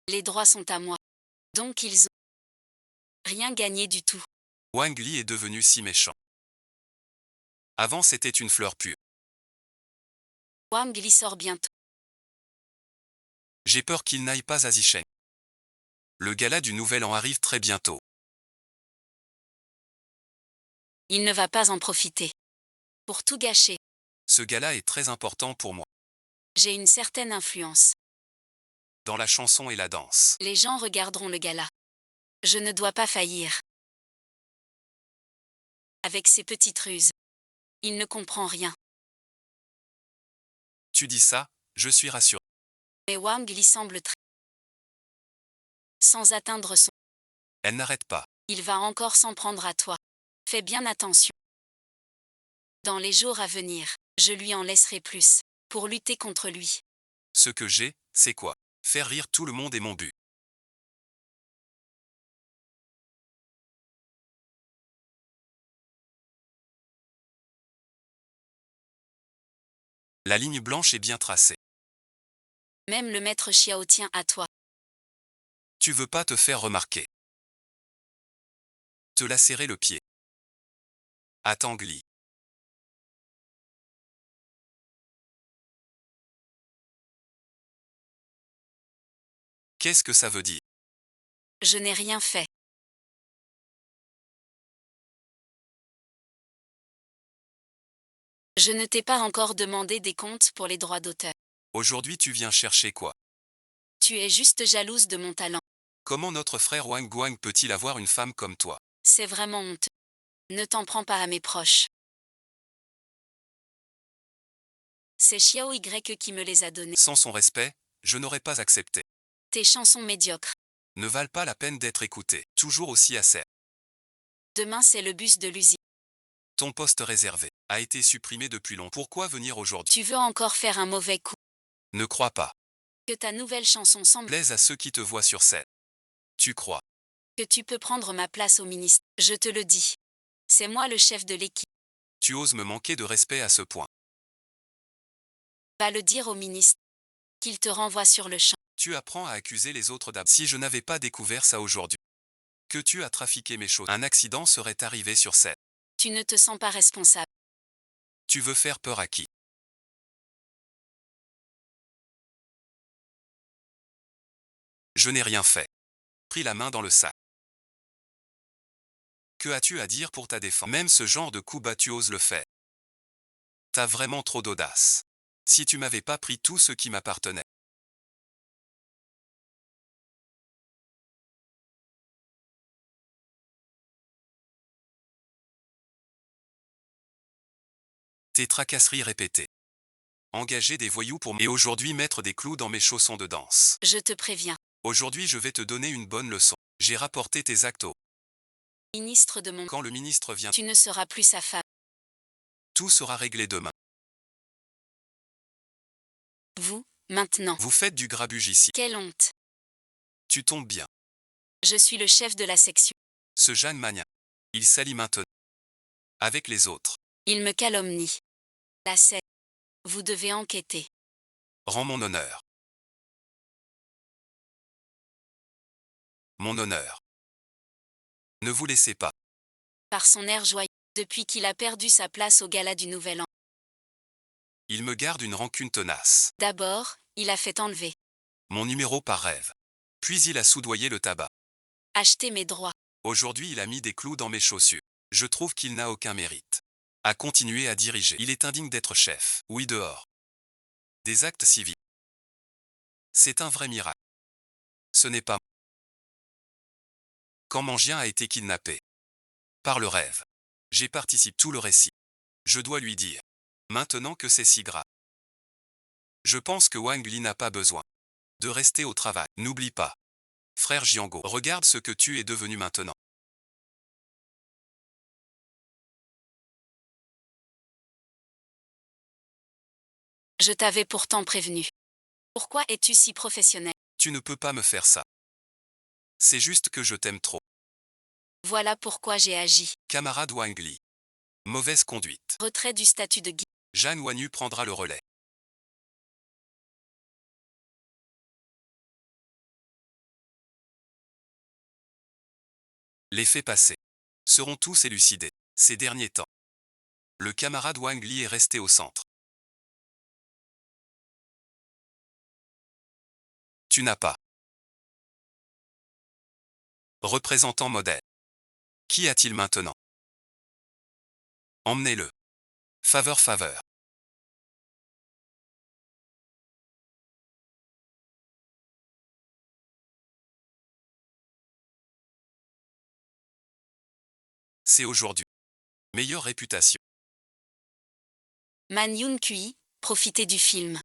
A: Les droits sont à moi. Donc ils ont rien gagné du tout.
B: Wang Li est devenu si méchant. Avant c'était une fleur pure.
A: Wang Li sort bientôt.
B: J'ai peur qu'il n'aille pas à Zicheng. Le gala du Nouvel An arrive très bientôt.
A: Il ne va pas en profiter. Pour tout gâcher,
B: Ce gala est très important pour moi.
A: j'ai une certaine influence.
B: Dans la chanson et la danse.
A: Les gens regarderont le gala. Je ne dois pas faillir. Avec ses petites ruses. Il ne comprend rien.
B: Tu dis ça, je suis rassuré.
A: Mais Wang Li semble très... Sans atteindre son...
B: Elle n'arrête pas.
A: Il va encore s'en prendre à toi. Fais bien attention. Dans les jours à venir, je lui en laisserai plus. Pour lutter contre lui.
B: Ce que j'ai, c'est quoi? Faire rire tout le monde est mon but. La ligne blanche est bien tracée.
A: Même le maître Xiao tient à toi.
B: Tu veux pas te faire remarquer. Te lacérer le pied. Attends Gli. Qu'est-ce que ça veut dire?
A: Je n'ai rien fait. Je ne t'ai pas encore demandé des comptes pour les droits d'auteur.
B: Aujourd'hui tu viens chercher quoi?
A: Tu es juste jalouse de mon talent.
B: Comment notre frère Wang Guang peut-il avoir une femme comme toi?
A: C'est vraiment honteux. Ne t'en prends pas à mes proches. C'est Xiao Y qui me les a donnés.
B: Sans son respect, je n'aurais pas accepté.
A: Tes chansons médiocres.
B: Ne valent pas la peine d'être écoutées. Toujours aussi acerbe.
A: Demain c'est le bus de l'usine.
B: Ton poste réservé a été supprimé depuis longtemps. Pourquoi venir aujourd'hui?
A: Tu veux encore faire un mauvais coup.
B: Ne crois pas.
A: Que ta nouvelle chanson semble...
B: Plaise à ceux qui te voient sur scène. Tu crois.
A: Que tu peux prendre ma place au ministère. Je te le dis. C'est moi le chef de l'équipe.
B: Tu oses me manquer de respect à ce point.
A: Va le dire au ministre. Qu'il te renvoie sur le champ.
B: Tu apprends à accuser les autres d'ab. Si je n'avais pas découvert ça aujourd'hui. Que tu as trafiqué mes choses. Un accident serait arrivé sur scène.
A: Tu ne te sens pas responsable.
B: Tu veux faire peur à qui? Je n'ai rien fait. Pris la main dans le sac. Que as-tu à dire pour ta défense? Même ce genre de coup bas tu oses le faire. T'as vraiment trop d'audace. Si tu m'avais pas pris tout ce qui m'appartenait. Tes tracasseries répétées. Engager des voyous pour... Et aujourd'hui mettre des clous dans mes chaussons de danse.
A: Je te préviens.
B: Aujourd'hui je vais te donner une bonne leçon. J'ai rapporté tes actes au...
A: Ministre de mon...
B: Quand le ministre vient,
A: Tu ne seras plus sa femme.
B: tout sera réglé demain.
A: Vous, maintenant.
B: Vous faites du grabuge ici.
A: Quelle honte.
B: Tu tombes bien.
A: Je suis le chef de la section.
B: Ce Jeanne Magnin. Il s'allie maintenant. Avec les autres.
A: Il me calomnie. La scène. Vous devez enquêter.
B: Rends mon honneur. Mon honneur. Ne vous laissez pas.
A: Par son air joyeux. Depuis qu'il a perdu sa place au gala du Nouvel An.
B: Il me garde une rancune tenace.
A: D'abord, il a fait enlever.
B: Mon numéro par rêve. Puis il a soudoyé le tabac.
A: Acheter mes droits.
B: Aujourd'hui il a mis des clous dans mes chaussures. Je trouve qu'il n'a aucun mérite. À continuer à diriger. Il est indigne d'être chef. Oui dehors. Des actes civils. C'est un vrai miracle. Ce n'est pas... Quand Mangien a été kidnappé. Par le rêve. J'ai participé tout le récit. Je dois lui dire. Maintenant que c'est si grave. Je pense que Wang Li n'a pas besoin de rester au travail. N'oublie pas. Frère Jiango, regarde ce que tu es devenu maintenant.
A: Je t'avais pourtant prévenu. Pourquoi es-tu si professionnel?
B: Tu ne peux pas me faire ça. C'est juste que je t'aime trop.
A: Voilà pourquoi j'ai agi.
B: Camarade Wangli. Mauvaise conduite.
A: Retrait du statut de guide.
B: Jeanne Wanyu prendra le relais. Les faits passés seront tous élucidés. Ces derniers temps, le camarade Wang Li est resté au centre. Tu n'as pas. Représentant modèle. Qui a-t-il maintenant? Emmenez-le. Faveur. C'est aujourd'hui. Meilleure réputation.
A: Man Yoon Kui, profitez du film.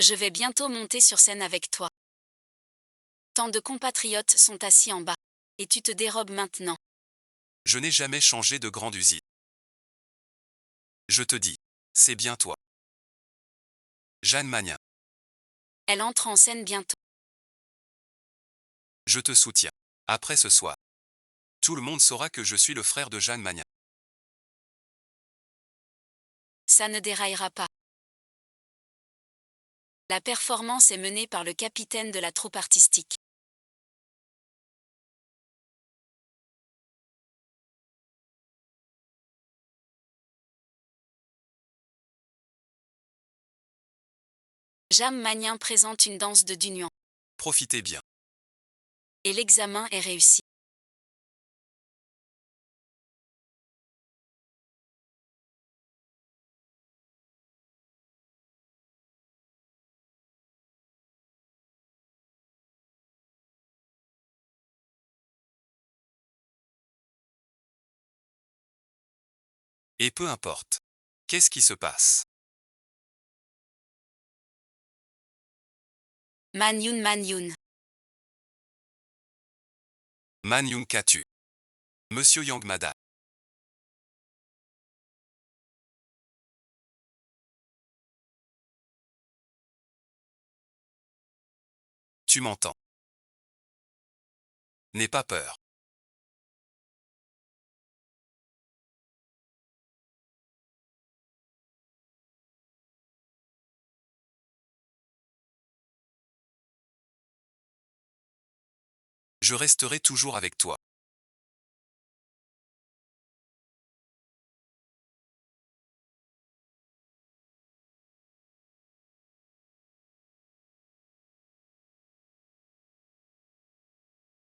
A: Je vais bientôt monter sur scène avec toi. Tant de compatriotes sont assis en bas. Et tu te dérobes maintenant.
B: Je n'ai jamais changé de grande usine. Je te dis, c'est bien toi. Jeanne Magnin.
A: Elle entre en scène bientôt.
B: Je te soutiens. Après ce soir, tout le monde saura que je suis le frère de Jeanne Magnin.
A: Ça ne déraillera pas. La performance est menée par le capitaine de la troupe artistique. Jam Magnin présente une danse de Dunian.
B: Profitez bien.
A: Et l'examen est réussi.
B: Et peu importe. Qu'est-ce qui se passe?
A: Man Yoon.
B: Man Yoon Katu. Monsieur Yang Mada. Tu m'entends? N'aie pas peur. Je resterai toujours avec toi.